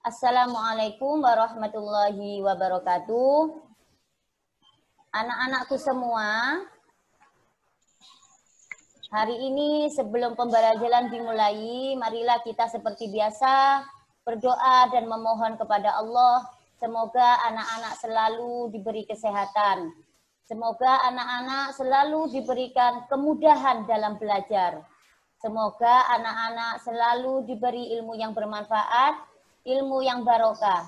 Assalamualaikum warahmatullahi wabarakatuh. Anak-anakku semua, hari ini sebelum pembelajaran dimulai, marilah kita seperti biasa berdoa dan memohon kepada Allah. Semoga anak-anak selalu diberi kesehatan. Semoga anak-anak selalu diberikan kemudahan dalam belajar. Semoga anak-anak selalu diberi ilmu yang bermanfaat, ilmu yang barokah.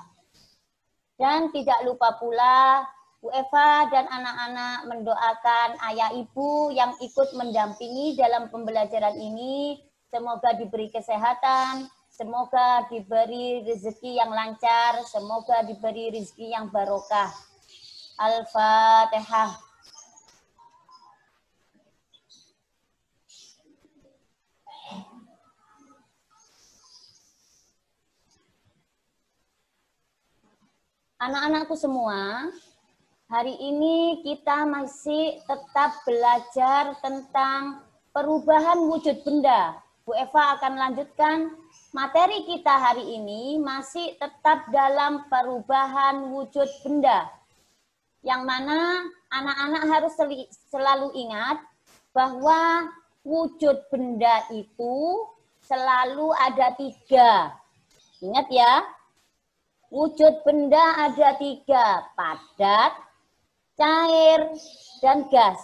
Dan tidak lupa pula Bu Eva dan anak-anak mendoakan ayah ibu yang ikut mendampingi dalam pembelajaran ini. Semoga diberi kesehatan, semoga diberi rezeki yang lancar, semoga diberi rezeki yang barokah. Al-Fatihah. Anak-anakku semua, hari ini kita masih tetap belajar tentang perubahan wujud benda. Bu Eva akan lanjutkan materi kita hari ini masih tetap dalam perubahan wujud benda. Yang mana anak-anak harus selalu ingat bahwa wujud benda itu selalu ada 3. Ingat ya. Wujud benda ada 3, padat, cair, dan gas.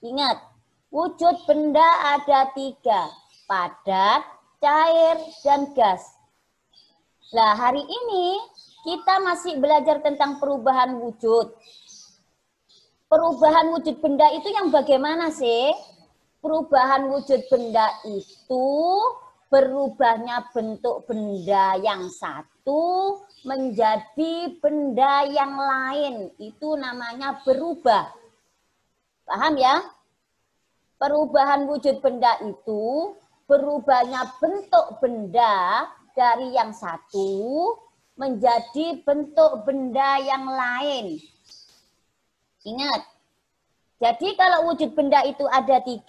Ingat, wujud benda ada 3, padat, cair, dan gas. Nah, hari ini kita masih belajar tentang perubahan wujud. Perubahan wujud benda itu yang bagaimana sih? Perubahan wujud benda itu berubahnya bentuk benda yang satu menjadi benda yang lain. Itu namanya berubah. Paham ya? Perubahan wujud benda itu berubahnya bentuk benda dari yang satu menjadi bentuk benda yang lain. Ingat, jadi kalau wujud benda itu ada 3,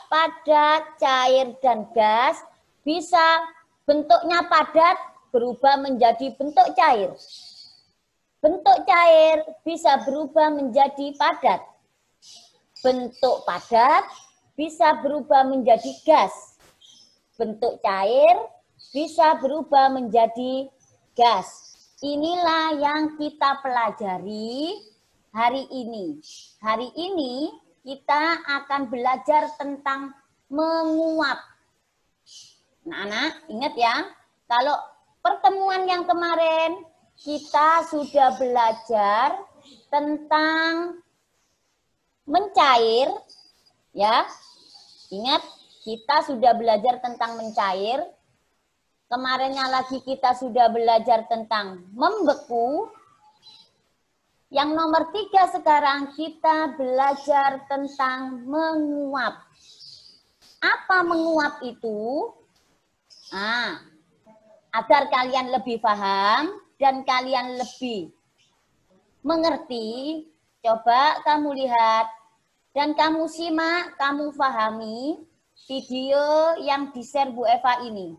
padat, cair, dan gas, bisa bentuknya padat berubah menjadi bentuk cair. Bentuk cair bisa berubah menjadi padat. Bentuk padat bisa berubah menjadi gas. Bentuk cair bisa berubah menjadi gas. Inilah yang kita pelajari hari ini. Hari ini kita akan belajar tentang menguap. Nah, anak, ingat ya, kalau pertemuan yang kemarin kita sudah belajar tentang mencair, ya. Ingat, kita sudah belajar tentang mencair. Kemarinnya lagi kita sudah belajar tentang membeku. Yang nomor 3 sekarang kita belajar tentang menguap. Apa menguap itu? Nah, agar kalian lebih paham dan kalian lebih mengerti, coba kamu lihat dan kamu simak, kamu pahami video yang di-share Bu Eva ini.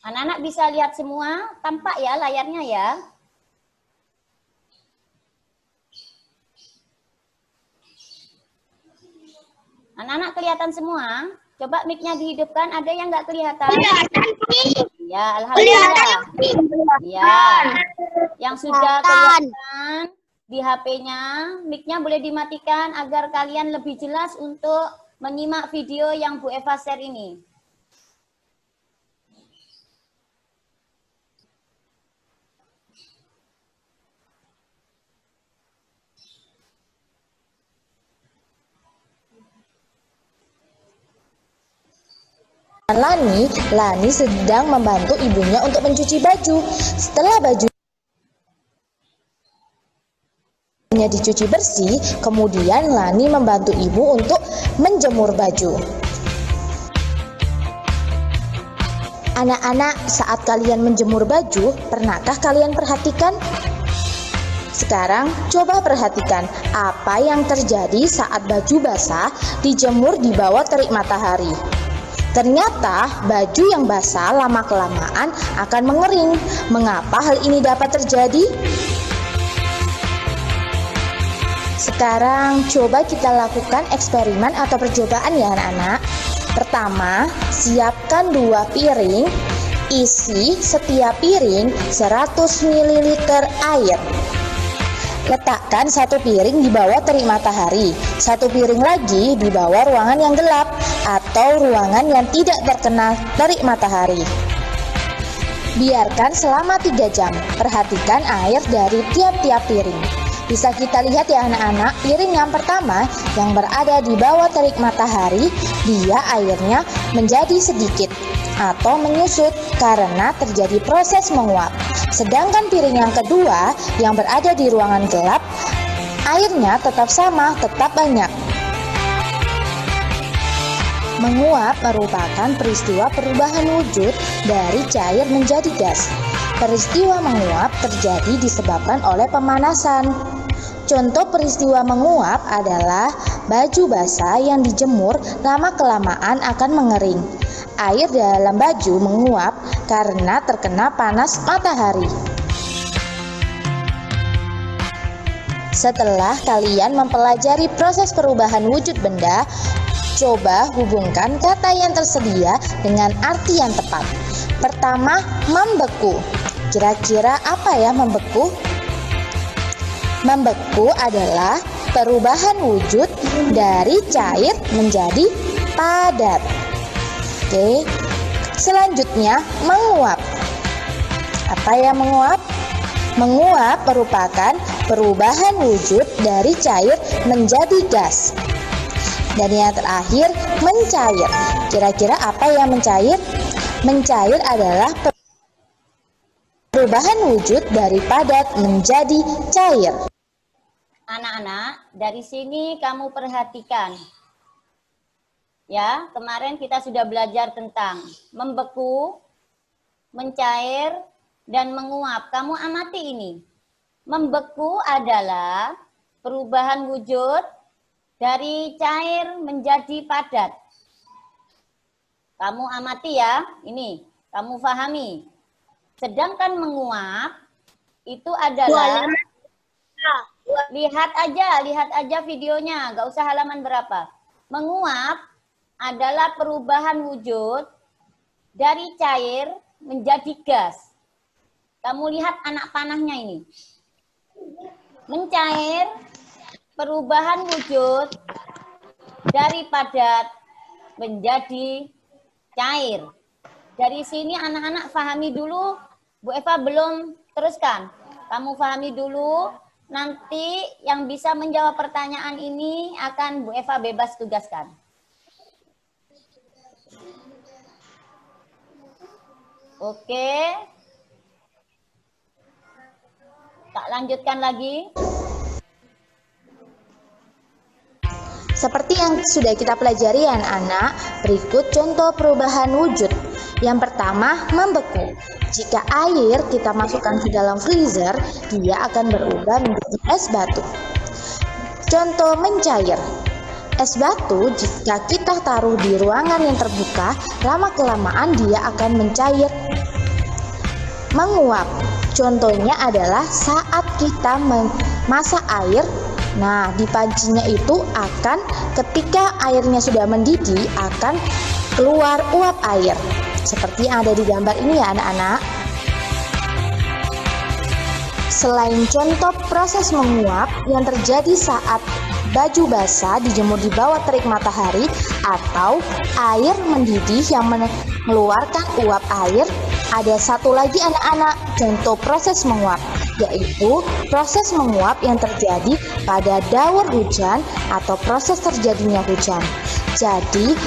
Anak-anak bisa lihat semua, tampak ya layarnya ya. Anak-anak kelihatan semua? Coba mic-nya dihidupkan, ada yang nggak kelihatan? Ya, alhamdulillah. Ya, yang sudah kelihatan di HP-nya, mic-nya boleh dimatikan agar kalian lebih jelas untuk menyimak video yang Bu Eva share ini. Lani sedang membantu ibunya untuk mencuci baju. Setelah bajunya dicuci bersih, kemudian Lani membantu ibu untuk menjemur baju. Anak-anak, saat kalian menjemur baju, pernahkah kalian perhatikan? Sekarang coba perhatikan apa yang terjadi saat baju basah dijemur di bawah terik matahari. Ternyata baju yang basah lama-kelamaan akan mengering. Mengapa hal ini dapat terjadi? Sekarang coba kita lakukan eksperimen atau percobaan ya anak-anak. Pertama, siapkan 2 piring, isi setiap piring 100 ml air. Letakkan 1 piring di bawah terik matahari, 1 piring lagi di bawah ruangan yang gelap atau ruangan yang tidak terkena terik matahari. Biarkan selama 3 jam. Perhatikan air dari tiap-tiap piring. Bisa kita lihat ya anak-anak, piring yang pertama yang berada di bawah terik matahari, dia airnya menjadi sedikit atau menyusut karena terjadi proses menguap. Sedangkan piring yang kedua yang berada di ruangan gelap, airnya tetap sama, tetap banyak. Menguap merupakan peristiwa perubahan wujud dari cair menjadi gas. Peristiwa menguap terjadi disebabkan oleh pemanasan. Contoh peristiwa menguap adalah baju basah yang dijemur lama-kelamaan akan mengering. Air dalam baju menguap karena terkena panas matahari. Setelah kalian mempelajari proses perubahan wujud benda, coba hubungkan kata yang tersedia dengan arti yang tepat. Pertama, membeku. Kira-kira apa ya membeku? Membeku adalah perubahan wujud dari cair menjadi padat. Oke, selanjutnya menguap. Apa yang menguap? Menguap merupakan perubahan wujud dari cair menjadi gas. Dan yang terakhir, mencair. Kira-kira apa yang mencair? Mencair adalah perubahan wujud dari padat menjadi cair. Anak-anak, dari sini kamu perhatikan. Ya, kemarin kita sudah belajar tentang membeku, mencair, dan menguap. Kamu amati ini. Membeku adalah perubahan wujud dari cair menjadi padat. Kamu amati ya, ini. Kamu pahami. Sedangkan menguap itu adalah, lihat aja videonya, gak usah halaman berapa. Menguap adalah perubahan wujud dari cair menjadi gas. Kamu lihat anak panahnya ini. Mencair, perubahan wujud dari padat menjadi cair. Dari sini anak-anak pahami dulu, Bu Eva belum teruskan. Kamu pahami dulu, nanti yang bisa menjawab pertanyaan ini akan Bu Eva bebas tugaskan. Oke. Tak lanjutkan lagi. Seperti yang sudah kita pelajari anak-anak, berikut contoh perubahan wujud. Yang pertama, membeku. Jika air kita masukkan ke dalam freezer, dia akan berubah menjadi es batu. Contoh mencair. Es batu jika kita taruh di ruangan yang terbuka, lama-kelamaan dia akan mencair. Menguap. Contohnya adalah saat kita memasak air. Nah, di pancinya itu akan ketika airnya sudah mendidih akan keluar uap air. Seperti yang ada di gambar ini ya anak-anak. Selain contoh proses menguap yang terjadi saat baju basah dijemur di bawah terik matahari atau air mendidih yang mengeluarkan uap air, ada satu lagi anak-anak contoh proses menguap, yaitu proses menguap yang terjadi pada daur hujan atau proses terjadinya hujan. Jadi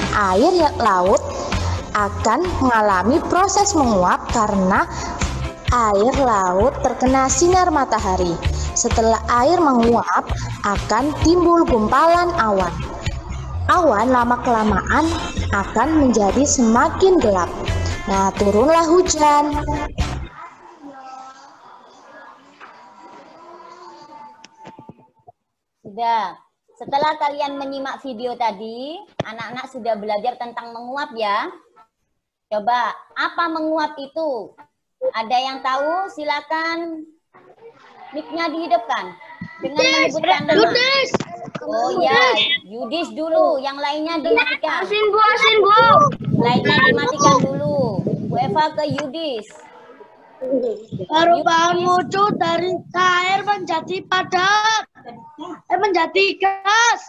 akan mengalami proses menguap karena air laut terkena sinar matahari. Setelah air menguap, akan timbul gumpalan awan. Awan lama-kelamaan akan menjadi semakin gelap. Nah, turunlah hujan. Sudah. Setelah kalian menyimak video tadi, anak-anak sudah belajar tentang menguap ya. Coba, apa menguap itu? Ada yang tahu? Silakan mic-nya dihidupkan dengan menyebutkan nama. Oh ya, Yudis dulu, yang lainnya dimatikan. Asin bu. Lainnya dimatikan dulu. Bu Eva ke Yudis. Perubahan wujud dari cair menjadi padat, menjadi gas.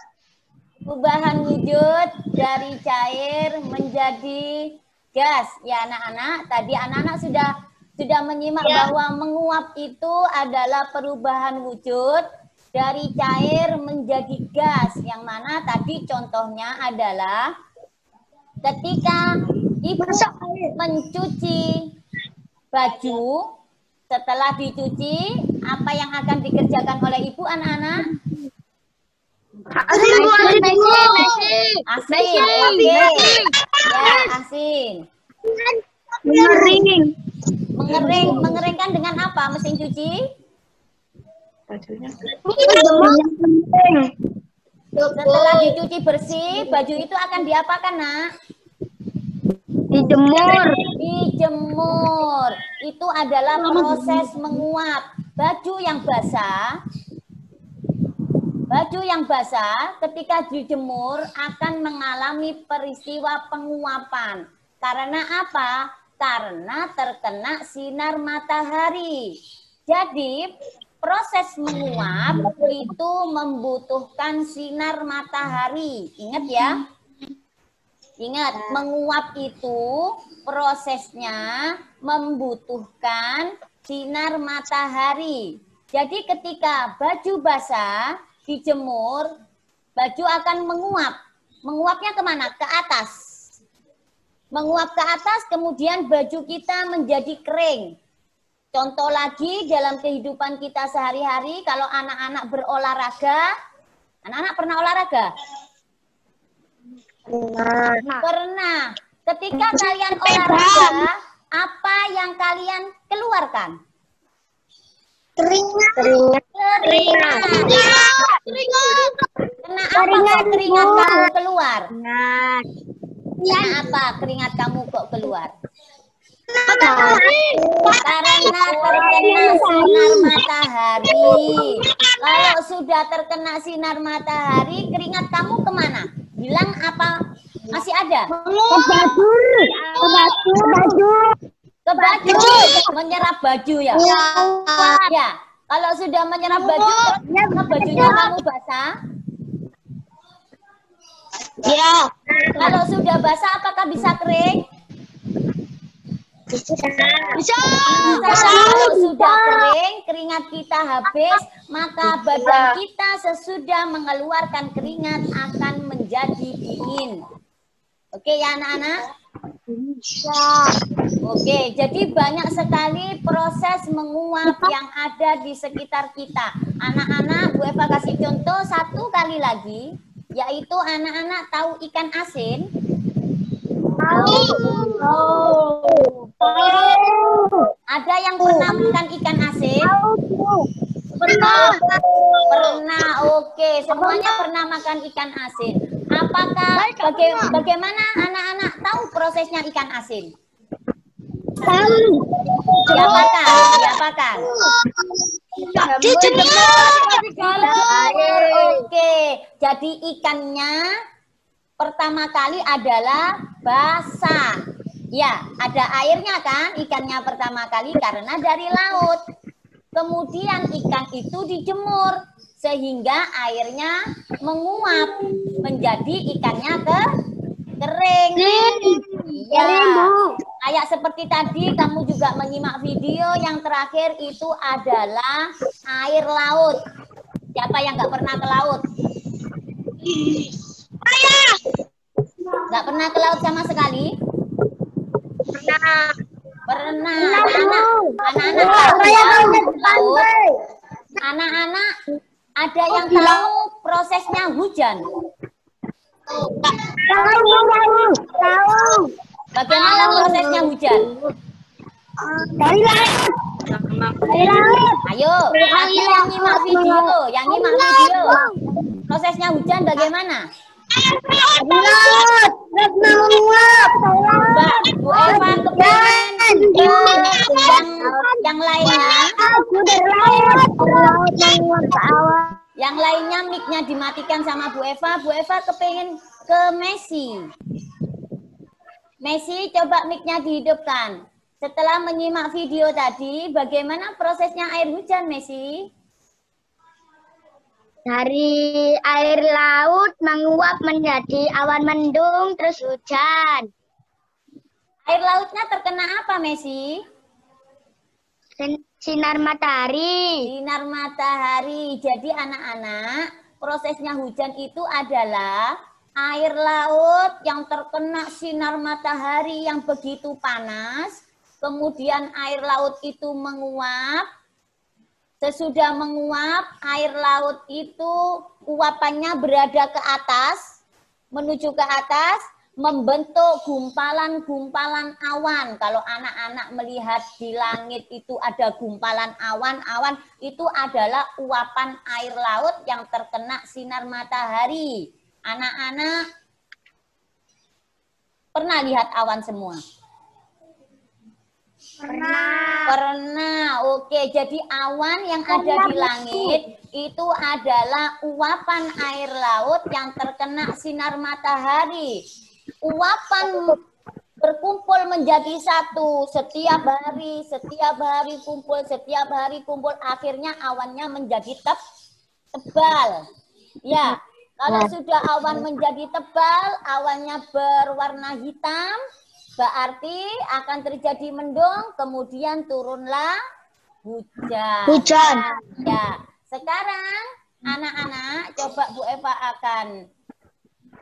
Perubahan wujud dari cair menjadi gas. Ya anak-anak, tadi anak-anak sudah menyimak bahwa menguap itu adalah perubahan wujud dari cair menjadi gas. Yang mana tadi contohnya adalah ketika ibu mencuci baju, setelah dicuci, apa yang akan dikerjakan oleh ibu anak-anak? Asin bu. Asin, oke. Ya, asin. Mengeringkan dengan apa mesin cuci? Setelah dicuci bersih, baju itu akan diapakan, Nak? Dijemur. Itu adalah proses menguap. Baju yang basah ketika dijemur akan mengalami peristiwa penguapan. Karena apa? Karena terkena sinar matahari. Jadi proses menguap itu membutuhkan sinar matahari. Ingat ya. Ingat, menguap itu prosesnya membutuhkan sinar matahari. Jadi ketika baju basah dijemur, baju akan menguap. Menguapnya kemana? Ke atas. Menguap ke atas, kemudian baju kita menjadi kering. Contoh lagi dalam kehidupan kita sehari-hari, kalau anak-anak berolahraga, anak-anak pernah olahraga? Pernah. Ketika kalian olahraga, apa yang kalian keluarkan? Keringat. Kenapa kok keringat kamu keluar? Kenapa keringat kamu kok keluar? Karena terkena sinar matahari. Kalau sudah terkena sinar matahari, keringat kamu kemana? Bilang apa? Masih ada? Ke baju. Menyerap baju ya? Ya. Kalau sudah menyerap baju, terus bajunya kamu basah? Ya. Kalau sudah basah, apakah bisa kering? Bisa. Kalau sudah kering, keringat kita habis, maka badan kita sesudah mengeluarkan keringat akan menjadi dingin. Oke ya anak-anak? Oke, jadi banyak sekali proses menguap yang ada di sekitar kita. Anak-anak, Bu Eva kasih contoh satu kali lagi, yaitu anak-anak tahu ikan asin? Ada yang pernah makan ikan asin? Pernah. Oke, semuanya pernah makan ikan asin. Apakah bagaimana anak-anak tahu prosesnya ikan asin? Diapakan? Oke, jadi ikannya pertama kali adalah basah. Ya, ada airnya kan ikannya pertama kali karena dari laut. Kemudian ikan itu dijemur sehingga airnya menguap menjadi ikannya kering. Ya, kayak seperti tadi kamu juga menyimak video yang terakhir itu adalah air laut. Siapa yang nggak pernah ke laut? Nggak pernah ke laut sama sekali? Pernah. Anak-anak ada yang tahu prosesnya hujan? Tahu. Bagaimana prosesnya hujan? Dari laut. Ayo, tadi yang nyimak video, Prosesnya hujan bagaimana? Laut. Menguap. Mbak, Bu Eva kepengen yang lainnya. Yang lainnya mic-nya dimatikan sama Bu Eva. Bu Eva kepengen ke Messi. Messi, coba mic-nya dihidupkan. Setelah menyimak video tadi, bagaimana prosesnya air hujan, Messi? Dari air laut menguap menjadi awan mendung terus hujan. Air lautnya terkena apa, Messi? Sinar matahari. Sinar matahari. Jadi anak-anak, prosesnya hujan itu adalah air laut yang terkena sinar matahari yang begitu panas. Kemudian air laut itu menguap. Sesudah menguap, air laut itu uapannya berada ke atas, menuju ke atas, membentuk gumpalan-gumpalan awan. Kalau anak-anak melihat di langit itu ada gumpalan awan-awan, itu adalah uapan air laut yang terkena sinar matahari. Anak-anak pernah lihat awan semua? Pernah. Oke, jadi awan yang ada di langit itu adalah uapan air laut yang terkena sinar matahari. Uapan berkumpul menjadi satu setiap hari kumpul, akhirnya awannya menjadi tebal. Ya, kalau sudah awan menjadi tebal, awannya berwarna hitam, berarti akan terjadi mendung, kemudian turunlah hujan. Ya, sekarang anak-anak coba Bu Eva akan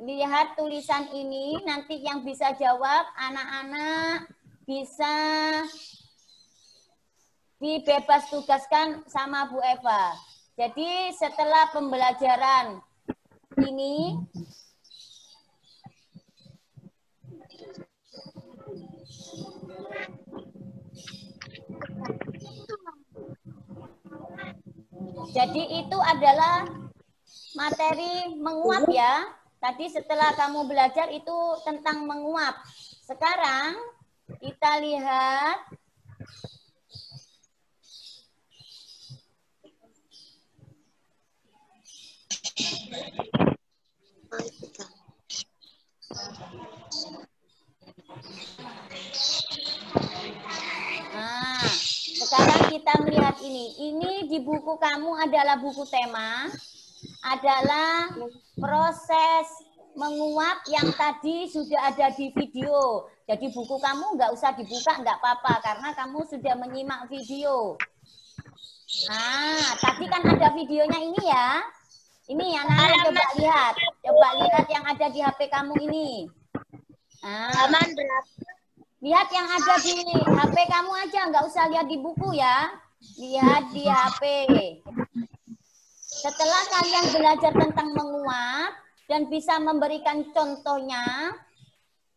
lihat tulisan ini. Nanti yang bisa jawab anak-anak bisa dibebas tugaskan sama Bu Eva. Jadi setelah pembelajaran ini, jadi itu adalah materi menguap ya. Tadi setelah kamu belajar itu tentang menguap. Sekarang kita lihat sekarang kita melihat ini. Ini di buku kamu adalah buku tema, adalah proses menguap yang tadi sudah ada di video. Jadi buku kamu nggak usah dibuka, nggak apa-apa, karena kamu sudah menyimak video. Tadi kan ada videonya ini ya. Ini anak-anak coba lihat yang ada di HP kamu ini. Lihat yang ada di HP kamu aja, nggak usah lihat di buku ya. Lihat di HP. Setelah kalian belajar tentang menguap dan bisa memberikan contohnya,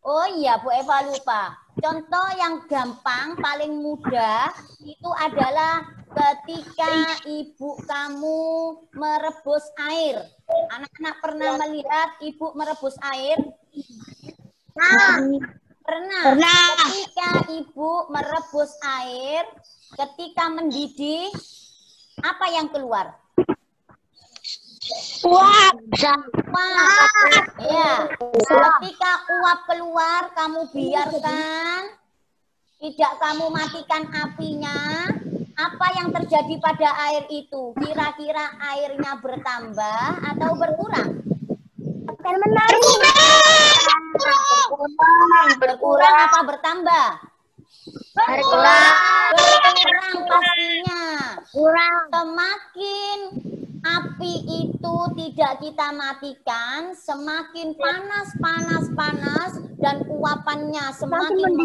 oh iya Bu Eva lupa. Contoh yang gampang, paling mudah itu adalah ketika ibu kamu merebus air. Anak-anak pernah melihat ibu merebus air? Pernah. Ketika ibu merebus air, ketika mendidih, apa yang keluar? Uap. Ya. Ketika uap keluar, kamu biarkan, tidak kamu matikan apinya. Apa yang terjadi pada air itu? Kira-kira airnya bertambah atau berkurang? Berkurang apa bertambah? Berkurang pastinya. Semakin api itu tidak kita matikan, semakin panas dan uapannya semakin